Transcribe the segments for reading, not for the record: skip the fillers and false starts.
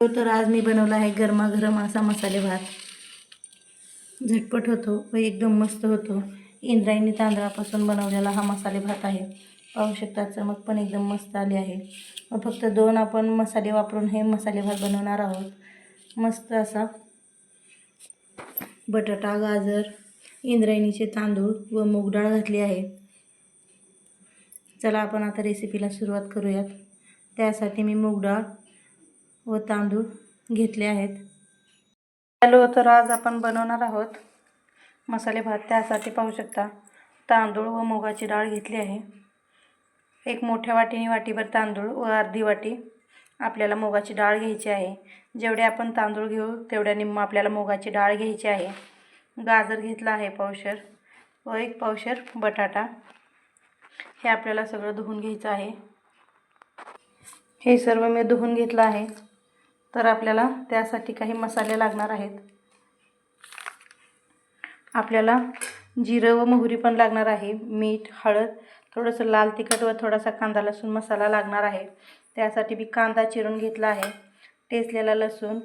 तर आज मी बनवला आहे गरमागरम असा मसाले भात. झटपट होतो व एकदम मस्त होतो. इंद्रायणी तांदळापासून बनवलेला हा मसाले भात आहे. पाहू शकता चमक पण एकदम मस्त आली आहे. व फक्त 2 आपण मसाले वापरून हे मसाले भात बनवणार आहोत. मस्त असा बटाटा, गाजर, इंद्रायणीचे तांदूळ व मूग डाळ घातली आहे. चला आपण आता रेसिपीला सुरुवात करूयात. त्यासाठी मी मूग डाळ व तांदूळ घेतले आहेत. हॅलो, तर आज आपण बनवणार आहोत मसाले भात. त्यासाठी पाहू शकता तांदूळ व मुगाची डाळ घेतली आहे. एक मोठ्या वाटीने वाटीभर तांदूळ व अर्धी वाटी आपल्याला मुगाची डाळ घ्यायची आहे. जेवढे आपण तांदूळ घेऊ तेवढ्या निम्म आपल्याला मुगाची डाळ घ्यायची आहे. गाजर घेतला आहे पावशेर व 1 पावशेर बटाटा. हे आपल्याला सगळं धुवून घ्यायचं आहे. हे सर्व मी धुवून घेतलं आहे. तर आपल्याला त्यासाठी काही मसाले लागणार आहेत. आपल्याला जिरं व मोहरी पण लागणार आहे. मीठ, हळद, थोडंसं लाल तिखट व थोडासा कांदा लसूण मसाला लागणार आहे. त्यासाठी मी कांदा चिरून घेतला आहे. ठेचलेला लसूण,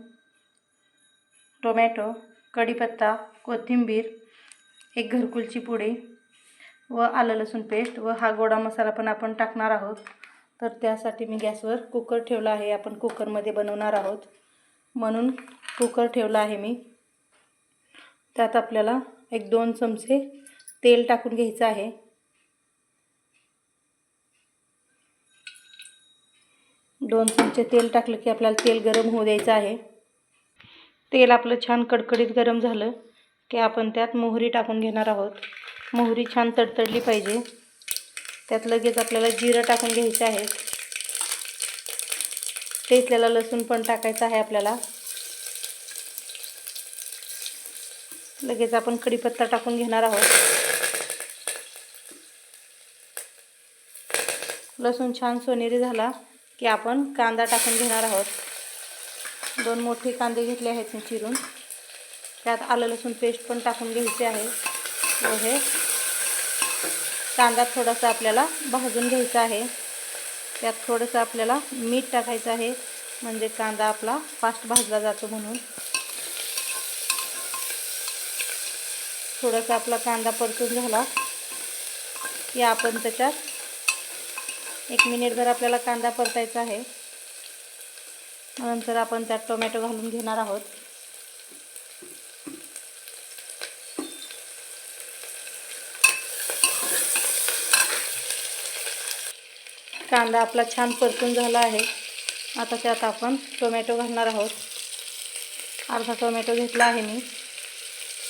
टोमॅटो, कढीपत्ता, कोथिंबीर, 1 घरकुलची पुडी व आलं लसूण पेस्ट व हा गोडा मसाला पण आपण टाकणार आहोत. तर त्यासाठी मी गॅसवर कुकर ठेवला आहे. आपण कुकरमध्ये बनवणार आहोत म्हणून कुकर ठेवला आहे मी. त्यात आपल्याला 1-2 चमचे तेल टाकून घ्यायचं आहे. दोन चमचे तेल टाकलं की आपल्याला तेल गरम होऊ द्यायचं आहे. तेल आपलं छान कडकडीत गरम झालं की आपण त्यात मोहरी टाकून घेणार आहोत. मोहरी छान तडतडली पाहिजे. त्यात लगेच आपल्याला जिरं टाकून घ्यायचं आहे. ठेचलेला लसूण पण टाकायचा आहे आपल्याला. लगेच आपण कढीपत्ता टाकून घेणार आहोत. लसूण छान सोनेरी झाला की आपण कांदा टाकून घेणार आहोत. 2 मोठे कांदे घेतले आहेत मी चिरून. त्यात आलं लसूण पेस्ट पण टाकून घ्यायचे आहे व हे कांदा थोडासा आपल्याला भाजून घ्यायचा आहे. त्यात थोडंसं आपल्याला मीठ टाकायचं आहे म्हणजे कांदा आपला फास्ट भाजला जातो म्हणून. थोडासा आपला कांदा परतून झाला की आपण त्याच्यात 1 मिनिटभर आपल्याला कांदा परतायचा आहे. नंतर आपण त्यात टोमॅटो घालून घेणार आहोत. कांदा आपला छान परतून झाला आहे. आता त्यात आपण टोमॅटो घालणार आहोत. अर्धा टोमॅटो घेतला आहे मी.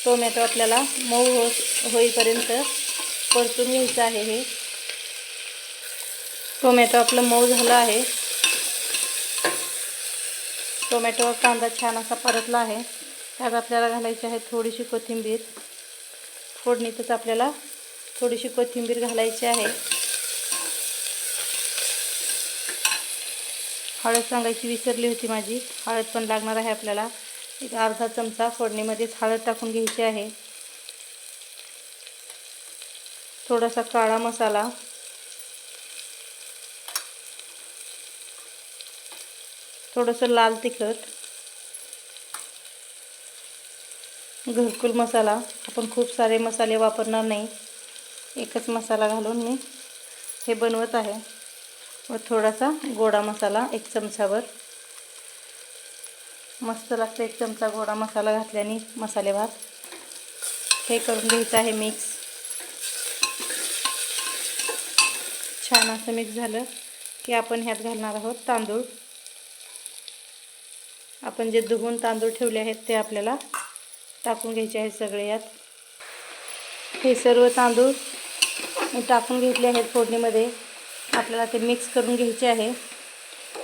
टोमॅटो आपल्याला मऊ होईपर्यंत परतून घ्यायचं आहे. हे टोमॅटो आपलं मऊ झालं आहे. टोमॅटो कांदा छान असा परतला आहे. त्यात आपल्याला घालायची आहे थोडीशी कोथिंबीर. फोडणीतच आपल्याला थोडीशी कोथिंबीर घालायची आहे. हळद सांगायची विसरली होती माझी. हळद पण लागणार आहे आपल्याला. 1 अर्धा चमचा फोडणीमध्येच हळद टाकून घ्यायची आहे. थोडासा काळा मसाला, थोडंसं लाल तिखट, घरकुल मसाला. आपण खूप सारे मसाले वापरणार नाही. एकच मसाला घालून मी हे बनवत आहे. व थोडासा गोडा मसाला 1 चमचाभर. मस्त लागतं 1 चमचा गोडा मसाला घातल्याने मसाले भात. हे करून घ्यायचं आहे मिक्स. छान असं मिक्स झालं की आपण ह्यात घालणार आहोत तांदूळ. आपण जे धुवून तांदूळ ठेवले आहेत ते आपल्याला टाकून घ्यायचे आहेत सगळे यात. हे सर्व तांदूळ टाकून घेतले आहेत फोडणीमध्ये. आपल्याला ते मिक्स करून घ्यायचे आहे.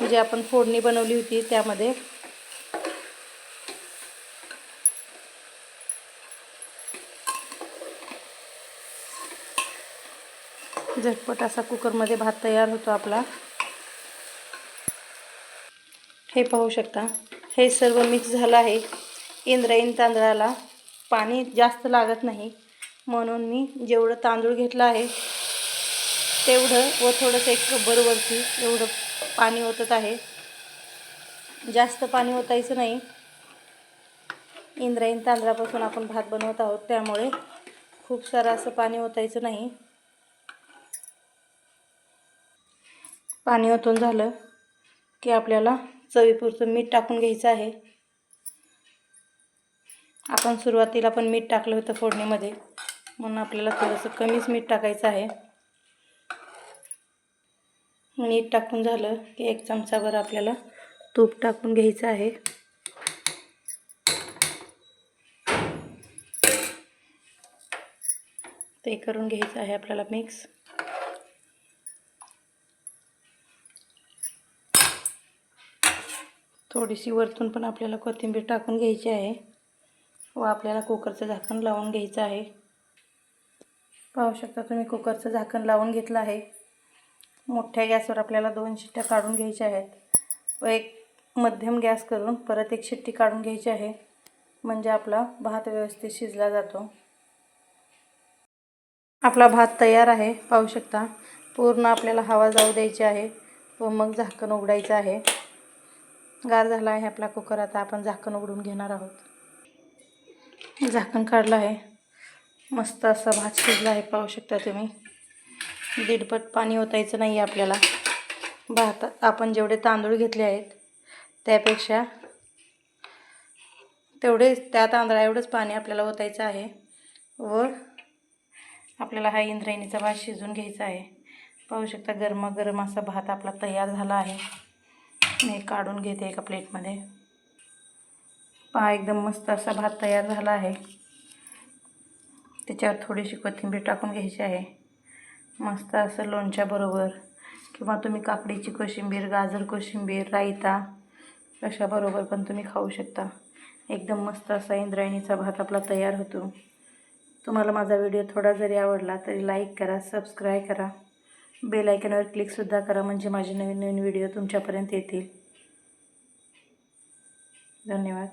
जे आपण फोडणी बनवली होती त्यामध्ये. झटपट असा कुकरमध्ये भात तयार होतो आपला. हे पाहू शकता हे सर्व मिक्स झालं आहे. इंद्रायणी तांदळाला पाणी जास्त लागत नाही म्हणून मी जेवढं तांदूळ घेतलं आहे तेवढं व थोडंसं 1 कपभर वरती एवढं पाणी ओतत आहे. जास्त पाणी ओतायचं नाही. इंद्रायणी तांदळापासून आपण भात बनवत आहोत, त्यामुळे खूप सारं असं पाणी ओतायचं नाही. पाणी ओतून झालं की आपल्याला चवीपुरतं मीठ टाकून घ्यायचं आहे. आपण सुरुवातीला पण मीठ टाकलं होतं फोडणीमध्ये, म्हणून आपल्याला थोडंसं कमीच मीठ टाकायचं आहे. मीठ टाकून झालं की 1 चमचाभर आपल्याला तूप टाकून घ्यायचं आहे. ते करून घ्यायचं आहे आपल्याला मिक्स. थोडीशी वरतून पण आपल्याला कोथिंबीर टाकून घ्यायची आहे व आपल्याला कुकरचं झाकण लावून घ्यायचं आहे. पाहू शकता तुम्ही, कुकरचं झाकण लावून घेतलं आहे. मोठ्या गॅसवर आपल्याला 2 शिट्ट्या काढून घ्यायच्या आहेत व एक मध्यम गॅस करून परत 1 शिट्टी काढून घ्यायची आहे, म्हणजे आपला भात व्यवस्थित शिजला जातो. आपला भात तयार आहे. पाहू शकता, पूर्ण आपल्याला हवा जाऊ द्यायची आहे व मग झाकण उघडायचं आहे. गार झाला आहे आपला कुकर. आता आपण झाकण उघडून घेणार आहोत. झाकण काढलं आहे. मस्त असा भात शिजला आहे. पाहू शकता तुम्ही, दीडपट पाणी ओतायचं नाही आहे आपल्याला. भात आपण जेवढे तांदूळ घेतले आहेत त्यापेक्षा त्या तांदळा एवढंच पाणी आपल्याला ओतायचं आहे व आपल्याला हा इंद्रायणीचा भात शिजवून घ्यायचा आहे. पाहू शकता, गरमागरम असा भात आपला तयार झाला आहे. मी काढून घेते एका प्लेटमध्ये. पहा, एकदम मस्त असा भात तयार झाला आहे. त्याच्यावर थोडीशी कोथिंबीर टाकून घ्यायची आहे. मस्त असं लोणच्याबरोबर किंवा तुम्ही काकडीची कोशिंबीर, गाजर कोशिंबीर, रायता कशाबरोबर पण तुम्ही खाऊ शकता. एकदम मस्त असा इंद्रायणीचा भात आपला तयार होतो. तुम्हाला माझा व्हिडिओ थोडा जरी आवडला तरी लाईक करा, सबस्क्राईब करा, बेल आयकॉनवर क्लिकसुद्धा करा, म्हणजे माझे नवीन नवीन व्हिडिओ तुमच्यापर्यंत येतील. धन्यवाद.